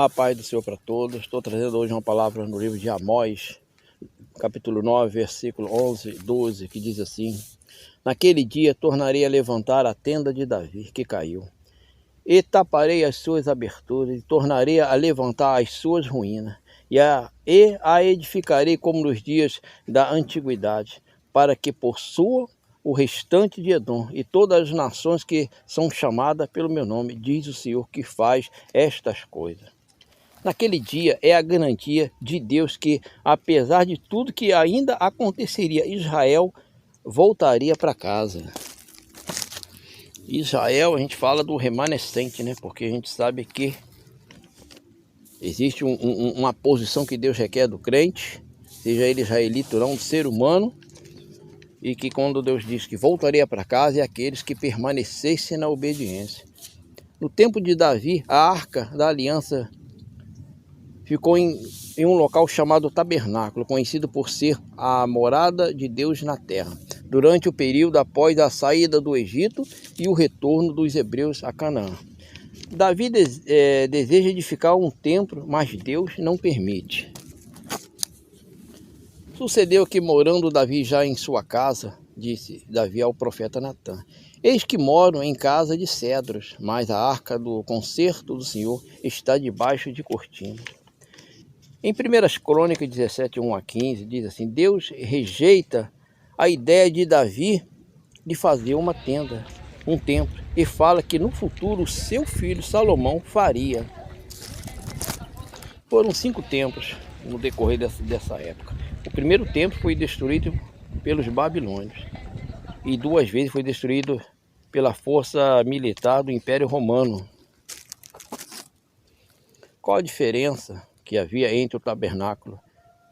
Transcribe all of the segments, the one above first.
A paz do Senhor para todos. Estou trazendo hoje uma palavra no livro de Amós, capítulo 9, versículo 11, 12, que diz assim: Naquele dia tornarei a levantar a tenda de Davi, que caiu, e taparei as suas aberturas, e tornarei a levantar as suas ruínas, e a edificarei como nos dias da antiguidade, para que possua o restante de Edom e todas as nações que são chamadas pelo meu nome, diz o Senhor que faz estas coisas. Naquele dia é a garantia de Deus que, apesar de tudo que ainda aconteceria, Israel voltaria para casa. Israel, a gente fala do remanescente, né? Porque a gente sabe que existe uma posição que Deus requer do crente, seja ele israelita ou não, do ser humano, e que quando Deus diz que voltaria para casa, é aqueles que permanecessem na obediência. No tempo de Davi, a arca da aliança ficou em um local chamado Tabernáculo, conhecido por ser a morada de Deus na terra, durante o período após a saída do Egito e o retorno dos hebreus a Canaã. Davi deseja edificar um templo, mas Deus não permite. Sucedeu que, morando Davi já em sua casa, disse Davi ao profeta Natã: Eis que moro em casa de cedros, mas a arca do concerto do Senhor está debaixo de cortinas. Em 1 Crônicas 17, 1 a 15, diz assim: Deus rejeita a ideia de Davi de fazer uma tenda, um templo, e fala que no futuro o seu filho Salomão faria. Foram 5 templos no decorrer dessa época. O primeiro templo foi destruído pelos babilônios e 2 vezes foi destruído pela força militar do Império Romano. Qual a diferença que havia entre o tabernáculo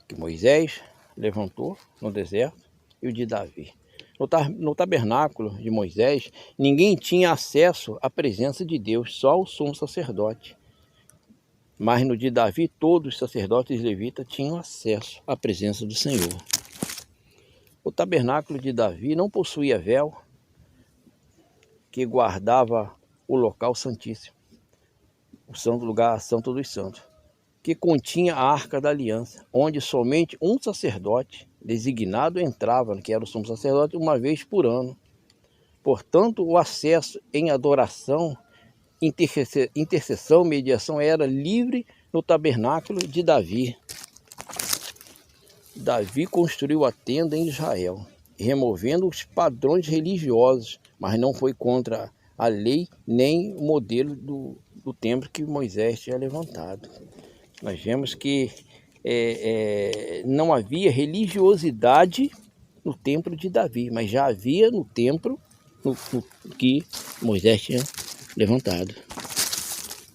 que Moisés levantou no deserto e o de Davi? No tabernáculo de Moisés, ninguém tinha acesso à presença de Deus, só o sumo sacerdote. Mas no de Davi, todos os sacerdotes levitas tinham acesso à presença do Senhor. O tabernáculo de Davi não possuía véu que guardava o local santíssimo, o santo lugar, santo dos santos, que continha a arca da aliança, onde somente um sacerdote designado entrava, que era o sumo sacerdote, uma vez por ano. Portanto, o acesso em adoração, intercessão, mediação era livre no tabernáculo de Davi. Davi construiu a tenda em Israel, removendo os padrões religiosos, mas não foi contra a lei nem o modelo do templo que Moisés tinha levantado. Nós vemos que não havia religiosidade no templo de Davi, mas já havia no templo que Moisés tinha levantado.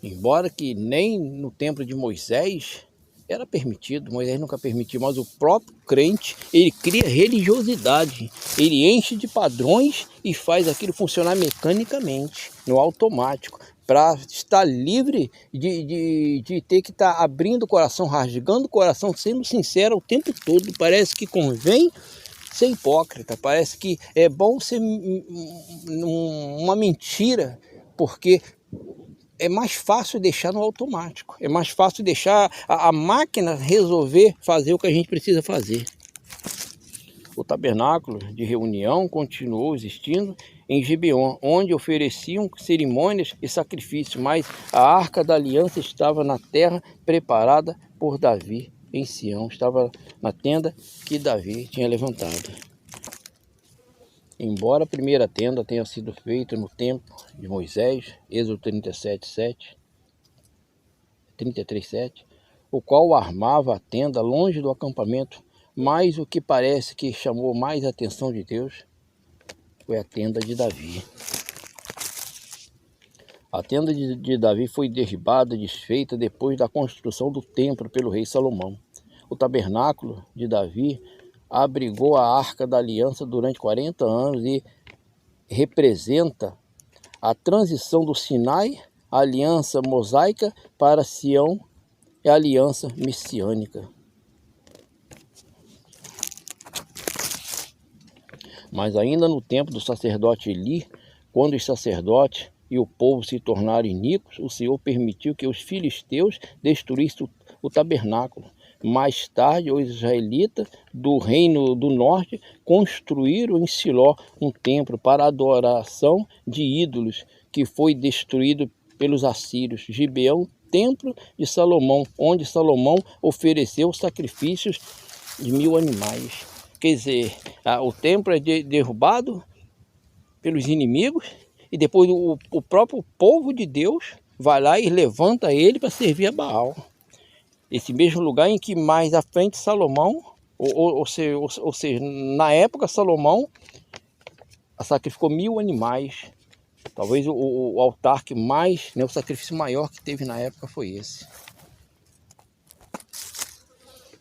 Embora que nem no templo de Moisés era permitido, Moisés nunca permitiu, mas o próprio crente, ele cria religiosidade, ele enche de padrões e faz aquilo funcionar mecanicamente, no automático, para estar livre de ter que estar abrindo o coração, rasgando o coração, sendo sincero o tempo todo. Parece que convém ser hipócrita, parece que é bom ser uma mentira, porque é mais fácil deixar no automático, é mais fácil deixar a máquina resolver fazer o que a gente precisa fazer. O tabernáculo de reunião continuou existindo em Gibeon, onde ofereciam cerimônias e sacrifícios, mas a arca da aliança estava na terra preparada por Davi, em Sião, estava na tenda que Davi tinha levantado. Embora a primeira tenda tenha sido feita no tempo de Moisés, Êxodo 33:7, o qual armava a tenda longe do acampamento, mas o que parece que chamou mais a atenção de Deus foi a tenda de Davi. A tenda de Davi foi derribada, desfeita depois da construção do templo pelo rei Salomão. O tabernáculo de Davi abrigou a arca da aliança durante 40 anos e representa a transição do Sinai, a aliança mosaica, para Sião e a aliança messiânica. Mas ainda no tempo do sacerdote Eli, quando os sacerdotes e o povo se tornaram iníquos, o Senhor permitiu que os filisteus destruíssem o tabernáculo. Mais tarde, os israelitas do reino do norte construíram em Siló um templo para a adoração de ídolos, que foi destruído pelos assírios. Gibeão, templo de Salomão, onde Salomão ofereceu sacrifícios de 1000 animais. Quer dizer, o templo é derrubado pelos inimigos e depois o próprio povo de Deus vai lá e levanta ele para servir a Baal. Esse mesmo lugar em que mais à frente Salomão, ou seja, na época Salomão sacrificou 1000 animais. Talvez o altar que mais, né, o sacrifício maior que teve na época foi esse.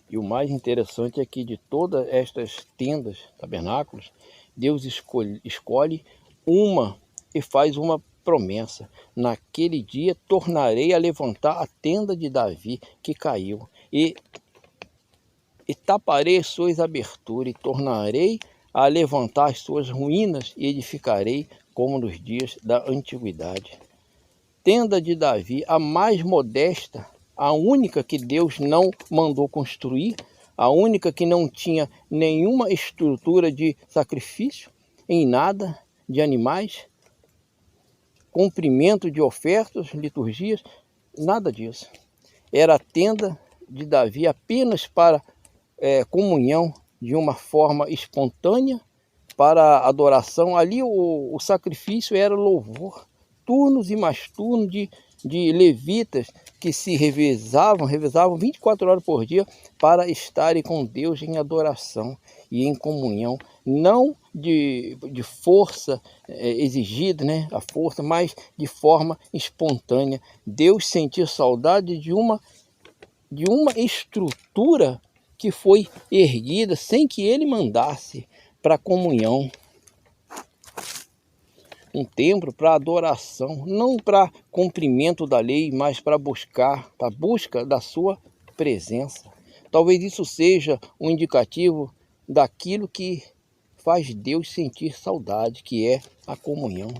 E o mais interessante é que de todas estas tendas, tabernáculos, Deus escolhe uma e faz uma promessa. Naquele dia tornarei a levantar a tenda de Davi que caiu, e taparei as suas aberturas, e tornarei a levantar as suas ruínas, e edificarei como nos dias da antiguidade. Tenda de Davi, a mais modesta, a única que Deus não mandou construir, a única que não tinha nenhuma estrutura de sacrifício, em nada, de animais, cumprimento de ofertas, liturgias, nada disso. Era a tenda de Davi apenas para comunhão de uma forma espontânea, para adoração. Ali o sacrifício era louvor, turnos e mais turnos de levitas que se revezavam 24 horas por dia para estarem com Deus em adoração e em comunhão, não de força exigida, né, a força, mas de forma espontânea. Deus sentiu saudade de uma estrutura que foi erguida sem que ele mandasse, para comunhão. Um templo para adoração, não para cumprimento da lei, mas para a busca da sua presença. Talvez isso seja um indicativo daquilo que faz Deus sentir saudade, que é a comunhão.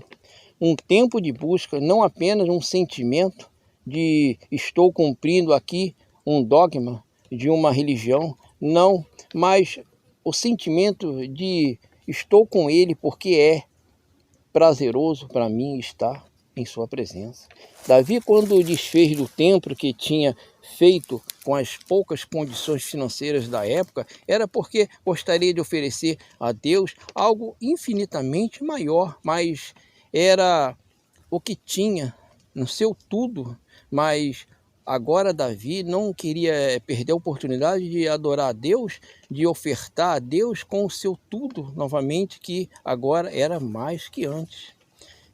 Um tempo de busca, não apenas um sentimento de estou cumprindo aqui um dogma de uma religião, não, mas o sentimento de estou com ele porque é prazeroso para mim estar em sua presença. Davi, quando desfez do templo que tinha feito com as poucas condições financeiras da época, era porque gostaria de oferecer a Deus algo infinitamente maior, mas era o que tinha no seu tudo. Mas agora Davi não queria perder a oportunidade de adorar a Deus, de ofertar a Deus com o seu tudo novamente, que agora era mais que antes.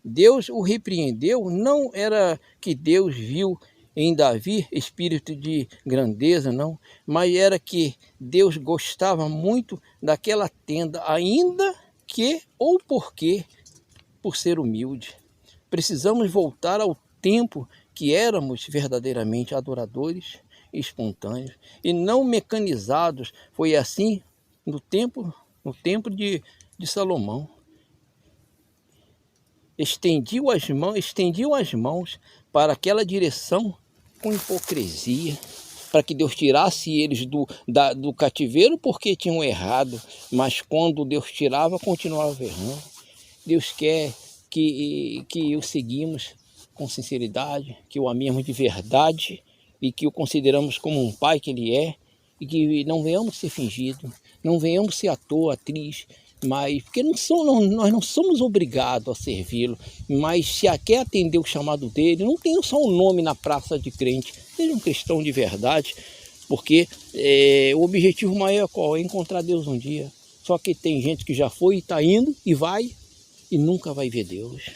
Deus o repreendeu, não era que Deus viu em Davi espírito de grandeza, não, mas era que Deus gostava muito daquela tenda, ainda que ou porque por ser humilde. Precisamos voltar ao tempo que éramos verdadeiramente adoradores espontâneos e não mecanizados. Foi assim no tempo de Salomão. Estendiam as mãos para aquela direção com hipocrisia, para que Deus tirasse eles do cativeiro porque tinham errado, mas quando Deus tirava, continuava errando. Deus quer que o seguimos com sinceridade, que o amemos de verdade e que o consideramos como um pai que ele é, e que não venhamos ser fingidos, não venhamos ser ator, atriz, mas porque nós não somos obrigados a servi-lo, mas se quer atender o chamado dele, não tenha só um nome na praça de crente, seja um cristão de verdade, porque o objetivo maior é qual? É encontrar Deus um dia. Só que tem gente que já foi e está indo e vai e nunca vai ver Deus.